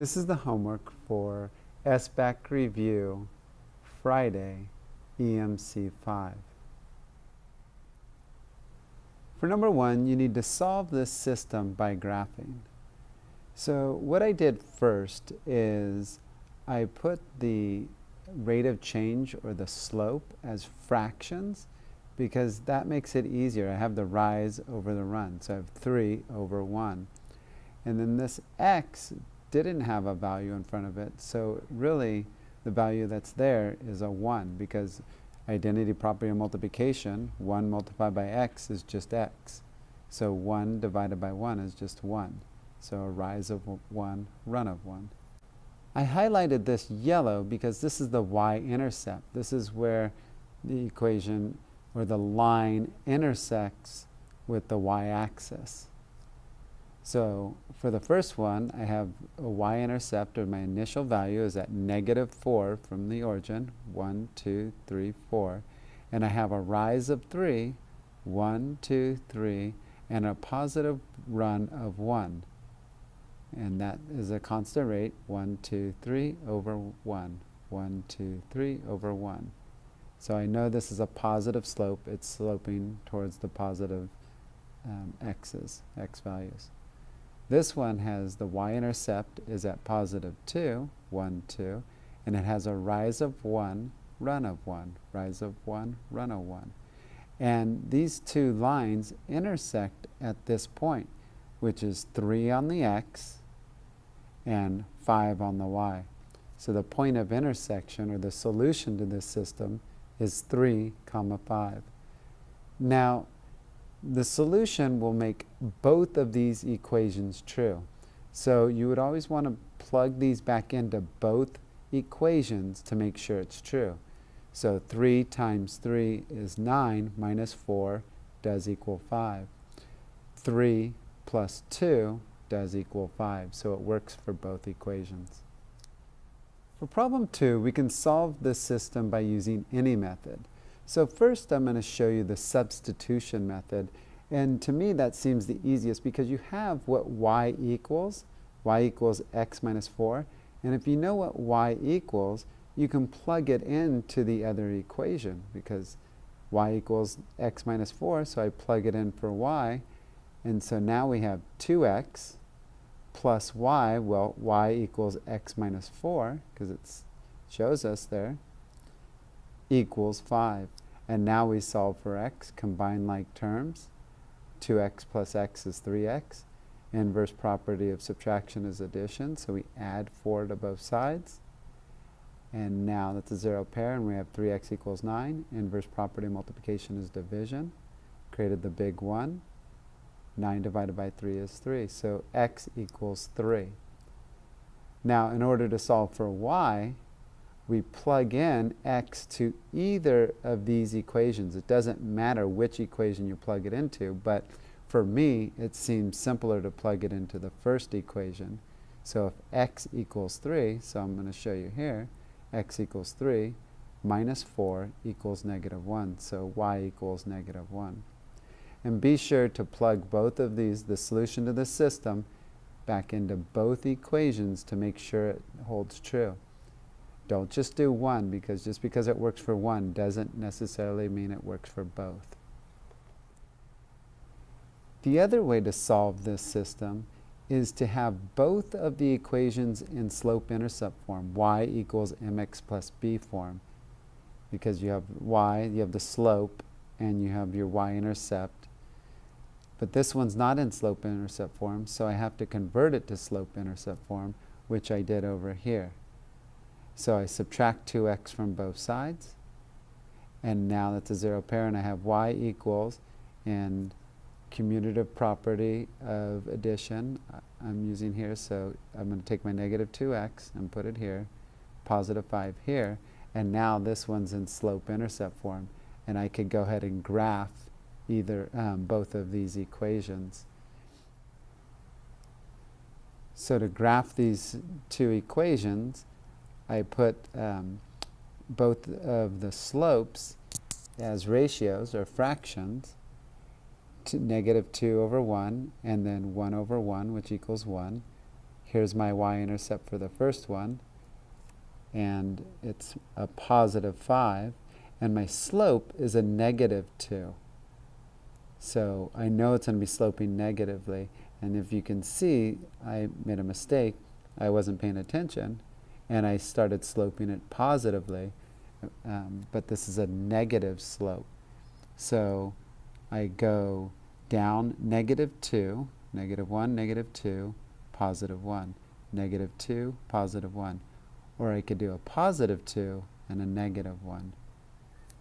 This is the homework for SBAC review Friday, EMC 5. For number 1, you need to solve this system by graphing. So what I did first is I put the rate of change or the slope as fractions because that makes it easier. I have the rise over the run, so I have 3 over 1. And then this x didn't have a value in front of it, so really the value that's there is a 1 because identity property of multiplication, 1 multiplied by x is just x. So 1 divided by 1 is just 1. So a rise of 1, run of 1. I highlighted this yellow because this is the y-intercept. This is where the equation or the line intersects with the y-axis. So for the first one, I have a y-intercept, or my initial value is at -4 from the origin, 1, 2, 3, 4. And I have a rise of 3, 1, 2, 3, and a positive run of 1. And that is a constant rate, 1, 2, 3 over 1. 1, 2, 3 over 1. So I know this is a positive slope. It's sloping towards the positive x values. This one has the y-intercept is at +2, 1, 2, and it has a rise of 1, run of 1, rise of 1, run of 1. And these two lines intersect at this point, which is 3 on the x and 5 on the y. So the point of intersection, or the solution to this system, is 3, 5. Now, the solution will make both of these equations true. So you would always want to plug these back into both equations to make sure it's true. So 3 times 3 is 9, minus 4 does equal 5. 3 plus 2 does equal 5, so it works for both equations. For problem 2, we can solve this system by using any method. So first I'm going to show you the substitution method, and to me that seems the easiest because you have what y equals x minus 4, and if you know what y equals, you can plug it into the other equation because y equals x minus 4, so I plug it in for y, and so now we have 2x plus y, well, y equals x minus 4 because it shows us there, equals 5. And now we solve for x, combine like terms. 2x plus x is 3x. Inverse property of subtraction is addition, so we add 4 to both sides. And now that's a 0 pair, and we have 3x equals 9. Inverse property of multiplication is division. Created the big 1. 9 divided by 3 is 3, so x equals 3. Now, in order to solve for y, we plug in x to either of these equations. It doesn't matter which equation you plug it into, but for me, it seems simpler to plug it into the first equation. So if x equals 3, so I'm going to show you here, x equals 3 minus 4 equals -1, so y equals -1. And be sure to plug both of these, the solution to the system, back into both equations to make sure it holds true. Don't just do one, because just because it works for one doesn't necessarily mean it works for both. The other way to solve this system is to have both of the equations in slope-intercept form, y equals mx plus b form, because you have y, you have the slope, and you have your y-intercept. But this one's not in slope-intercept form, so I have to convert it to slope-intercept form, which I did over here. So I subtract 2x from both sides, and now that's a 0 pair, and I have y equals, and commutative property of addition I'm using here, so I'm going to take my -2x and put it here, +5 here, and now this one's in slope-intercept form, and I could go ahead and graph either both of these equations. So to graph these two equations, I put both of the slopes as ratios or fractions, to -2 over 1, and then 1 over 1, which equals 1. here's my y-intercept for the first one, and it's a positive 5, and my slope is a negative 2. So I know it's going to be sloping negatively, and if you can see, I made a mistake. I wasn't paying attention, and I started sloping it positively, but this is a negative slope. So I go down negative 2, negative 1, negative 2, positive 1, negative 2, positive 1. Or I could do a positive 2 and a negative 1.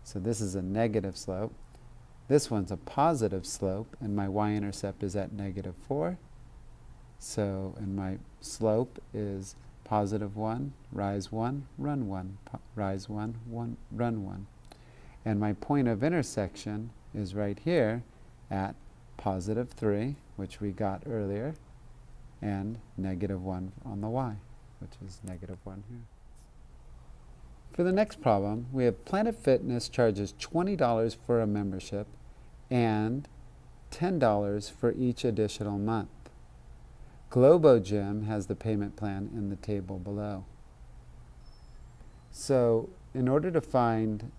So this is a negative slope. This one's a positive slope, and my y-intercept is at negative 4. So, and my slope is positive 1, rise 1, run 1, rise 1, run 1. And my point of intersection is right here at positive 3, which we got earlier, and negative 1 on the y, which is negative 1 here. For the next problem, we have Planet Fitness charges $20 for a membership and $10 for each additional month. Globo Gym has the payment plan in the table below. So in order to find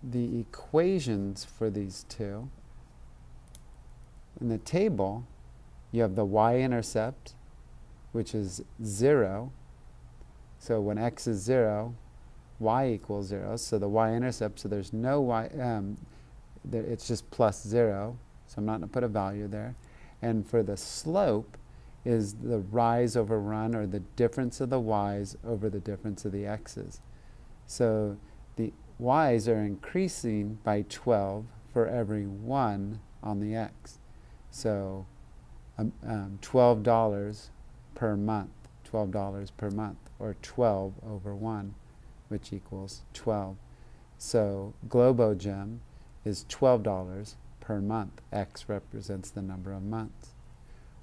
the equations for these two, in the table you have the y-intercept, which is 0. So when x is 0, y equals 0. So the y-intercept, so there's no y, it's just plus 0. So I'm not going to put a value there. And for the slope is the rise over run, or the difference of the y's over the difference of the x's. So the y's are increasing by 12 for every 1 on the x. So $12 per month, $12 per month, or 12 over 1, which equals 12. So Globo Gym is $12 per month. X represents the number of months.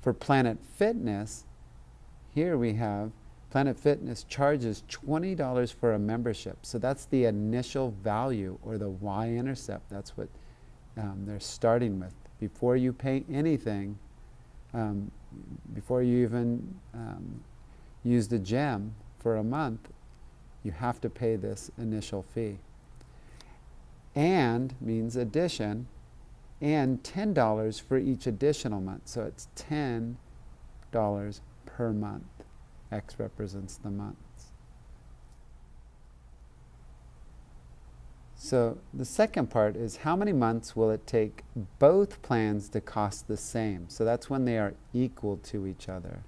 For Planet Fitness, here we have Planet Fitness charges $20 for a membership. So that's the initial value, or the y-intercept. That's what they're starting with. Before you pay anything, before you even use the gym for a month, you have to pay this initial fee. And means addition, and $10 for each additional month. So it's $10 per month. X represents the months. So the second part is, how many months will it take both plans to cost the same? So that's when they are equal to each other.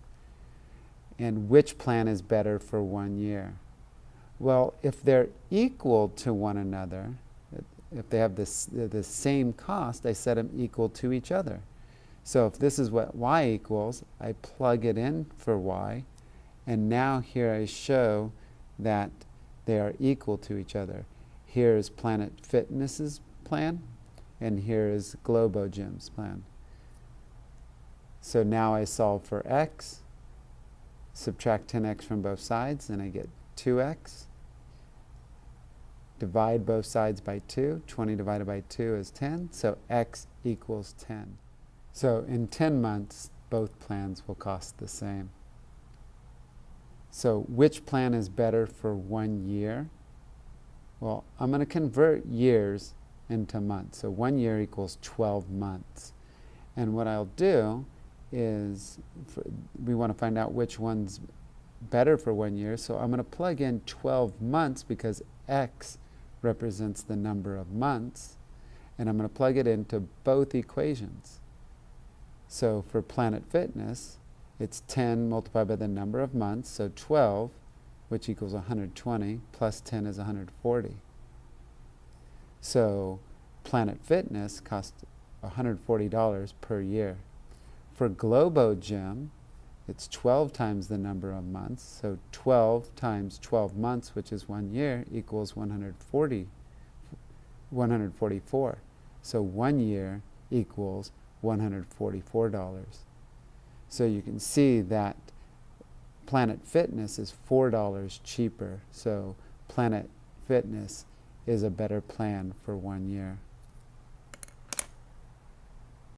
And which plan is better for 1 year? Well, if they're equal to one another, if they have the same cost, I set them equal to each other. So if this is what y equals, I plug it in for y, and now here I show that they are equal to each other. Here is Planet Fitness's plan, and here is Globo Gym's plan. So now I solve for x, subtract 10x from both sides, and I get 2x. Divide both sides by 2. 20 divided by 2 is 10, so x equals 10. So in 10 months, both plans will cost the same. So which plan is better for 1 year? Well, I'm going to convert years into months. So 1 year equals 12 months. And what I'll do is, we want to find out which one's better for 1 year. So I'm going to plug in 12 months because x represents the number of months. And I'm going to plug it into both equations. So for Planet Fitness, it's 10 multiplied by the number of months, so 12, which equals 120, plus 10 is 140. So Planet Fitness costs $140 per year. For Globo Gym, it's 12 times the number of months, so 12 times 12 months, which is 1 year, equals 144. So 1 year equals $144. So you can see that Planet Fitness is $4 cheaper. So Planet Fitness is a better plan for 1 year.